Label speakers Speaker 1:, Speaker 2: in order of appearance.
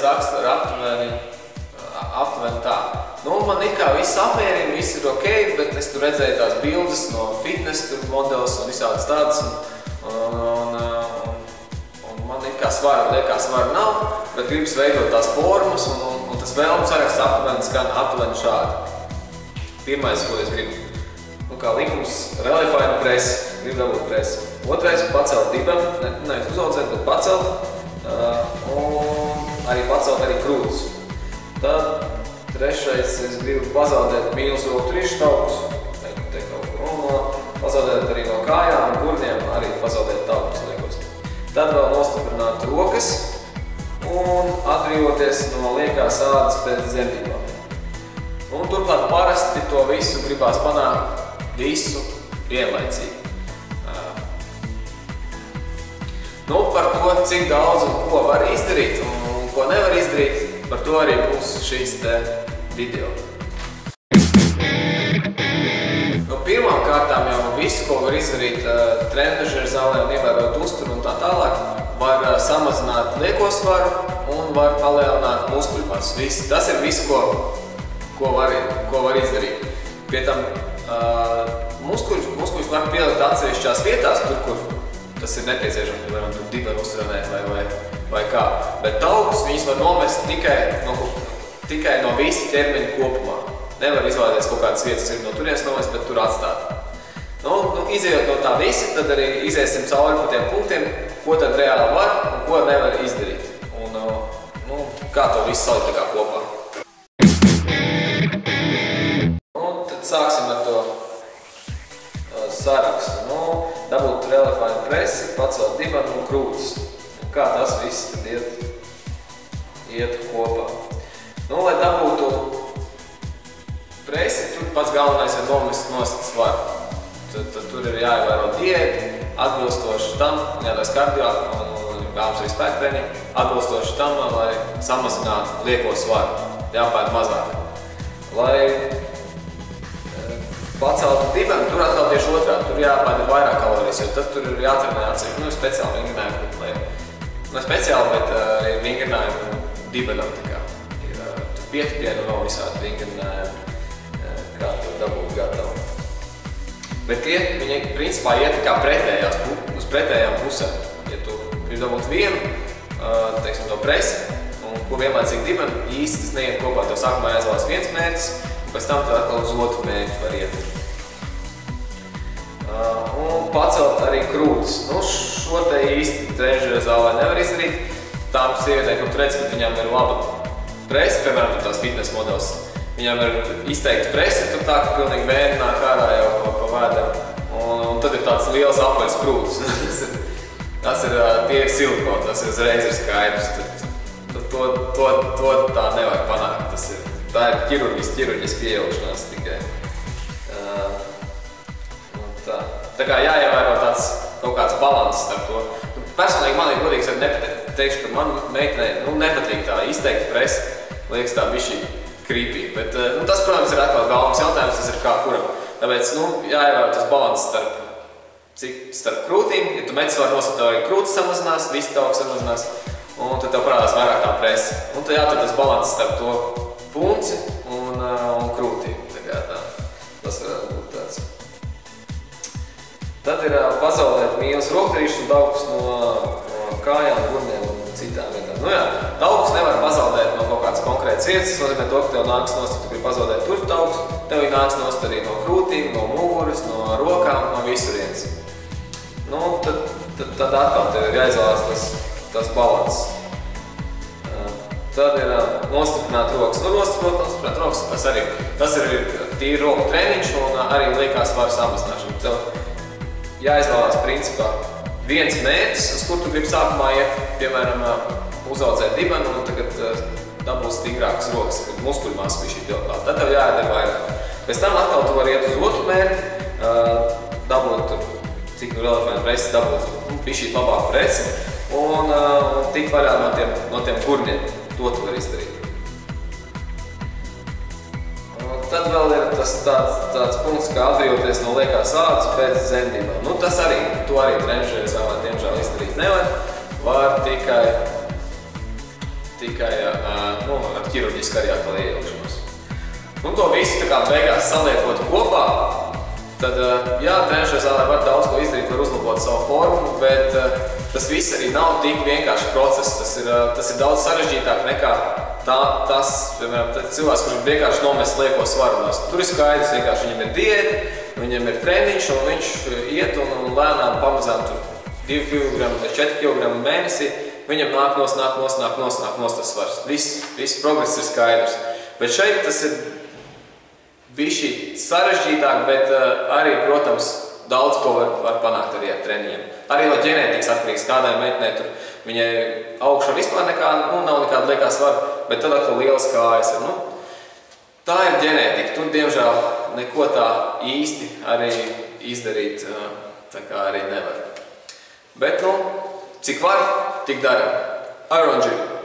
Speaker 1: rakstu ar aptuveni tā. Nu, man it kā viss apmierina, viss ir ok, bet es tur redzēju tās bildes no fitness modelis un visādas tādas. Un man it kā liekas svara nav, bet gribas veidot tās formas un tas vēlmu saraksts aptuveni šādi. Pirmais, ko es gribu, nu kā likums, reliefainu presi, gribu dabūt presi. Otrais, pacelt dibenu, nevis uzaudzēt, bet pacelt. Un arī pacelt arī krūtis. Tad trešais, es gribu pazaudēt mīnus roku trīšu taukus, un pazaudēt arī no kājām un gurniem, arī pazaudēt taukus liekos. Tad vēl nostiprināt rokas un atbrīvoties no liekās ādas pēc dzemdībām. Un turklāt parasti to visu gribās panākt visu vienlaicīgi. Nu, par to, cik daudz un ko var izdarīt un ko nevar izdarīt, par to arī būs šīs te video. Nu, pirmām kārtām jau visu, ko var izdarīt trenižera zālē un ievērot uzturu un tā tālāk, var samazināt lieko svaru un var palielināt muskuļu masu. Tas ir viss, ko var izdarīt. Pie tam muskuļus var pielikt atsevišķās vietās, tur, kur tas ir nepieciešams, piemēram, tur dibenu uztrenēt vai kā. Bet taukus viņus var nomest tikai no visa ķermeņa kopumā. Nevar izvēlēties kaut kādas vietas, ir no turienes nomest, bet tur atstāt. Nu, izejot no tā visa, tad arī iziesim cauri pa tiem punktiem, ko tad reāli var un ko nevar izdarīt. Un kā to visu salikt tā kā kopā. Tad sāksim ar to sarakstu. Dabūt reliefainu presi, pacelt dibenu un krūtis. Kā tas viss tad iet kopā. Nu, lai dabūtu presi, tur pats galvenais ir nomest nost svaru. Tad tur ir jāievēro diēta, atbilstoši tam, jādās kardio un vēlams arī spēku treniņu, atbilstoši tam, lai samazinātu lieko svaru, jāpēd mazāk. Lai paceltu dibenu, tur atkal tieši otrādi, tur jāpēd ir vairāk kalorijas, jo tad tur ir jātrenē atsevišķi, speciāli vingrinājumi, ne speciāli, bet ir vingrinājumi dibenam, tā kā ir tur piekdienu vēl visādi vingrinājumi, kā tur dabūt gatavu. Bet viņi principā iet kā uz pretējām pusēm. Ja tu gribi dabūt vienu, teiksim, to presi, un ko vienlaicīgi dibenu, īsti tas neiet kopā, tev sākumā jāizvēlas viens mērķis, un pēc tam tev atkal uz otru mērķi var iet. Un pacelt arī krūtis. Nu, šo te īsti trenižera zālē nevar izdarīt. Tām sievietēm, kur tu redz, ka viņām ir laba presi, piemēram, tās fitness modelis, viņām ir izteikti presi, tur tā, ka pilnīgi vēni nāk ārā jau pa vēderu. Un tad ir tāds liels apaļs krūtis. Tie ir silikoni, tas ir uzreiz ir skaidrs. To tā nevar panākt. Tā ir ķirurģiski iejaukšanās tikai. Tā kā jāievēro tāds kaut kāds balanss starp to. Personīgi man ir godīgs, teikšu, ka man meitenei nepatīk tā izteikti presi, liekas tā bišķi creepy. Bet tas, protams, ir atkal galvas jautājums, tas ir kā kuram. Tāpēc jāievēro tas balanss starp krūtīm. Ja tu meti svaru nosat, tev arī krūtis samazinās, visi tauki samazinās, un tad tev parādās vairāk tā presi. Un tad jātur tas balanss starp to punci un krūtīm. Tas varētu būt tāds. Tad ir pazaudēt mīnus roktrīšus un taukus no kājām, gurniem un citām vietām. Nu jā, taukus nevar pazaudēt no kaut kādas konkrētas vietas. Tas nozīmē to, ka tev nāks nost, ja tu gribi pazaudēt tur taukus, tev nāks nost arī no krūtīm, no muguras, no rokām, no visurienes. Nu, tad atkal tev ir jāizvēlās tas balanss. Tad ir nostiprināt rokas. Nu, nostiprināt rokas, tas ir tīri roku treniņš un arī liekās svaru samazināšana. Tev jāizvēlās principā viens mērķis, uz kur tu gribi sākumā iet, piemēram, uzaudzēt dibenu un tagad dabūt stingrākas rokas, kad muskuļu masa bija šī pieklāta. Tad tev jāiedara vairāk. Pēc tam atkal tu vari iet uz otru mērķi, dabūt tur, cik reliefainu presi dabūt, bija šī labāka presi un tikt vaļā no tiem gurniem. To tu vari izdarīt. Tad vēl ir tas tāds punkts, kā atbrīvoties no liekās ādas pēc dzemdībām. Nu, to arī trenižera zālē, diemžēl, izdarīt nevar. Var tikai ar ķirurģisku arī atkal iejaukšanos. Un to visu tā kā beigās saliekot kopā, tad, jā, trenižera zālē var daudz ko izdarīt, var uzlabot savu formu, bet tas viss arī nav tik vienkārši process. Tas ir daudz sarežģītāk nekā piemēram, cilvēks, kurš vienkārši nomest lieko svaru. Tur ir skaidrs, vienkārši viņam ir diēta, viņam ir treniņš, un viņš iet un lēnām pamazām 2 kg, 4 kg mēnesī, viņam nāk nos tas svars. Viss progress ir skaidrs. Bet šeit tas ir bišķi sarežģītāk, bet arī, protams, daudz ko var panākt arī ar treniņiem. Arī no ģenētikas atkarīgs, kādai meitenei tur viņai augšā vispār nav nekāda liekā svara, bet tad atkal lielas kājas ir. Tā ir ģenētika, tur diemžēl neko tā īsti arī izdarīt tā kā arī nevar. Bet, cik var, tik dara. Iron Gym.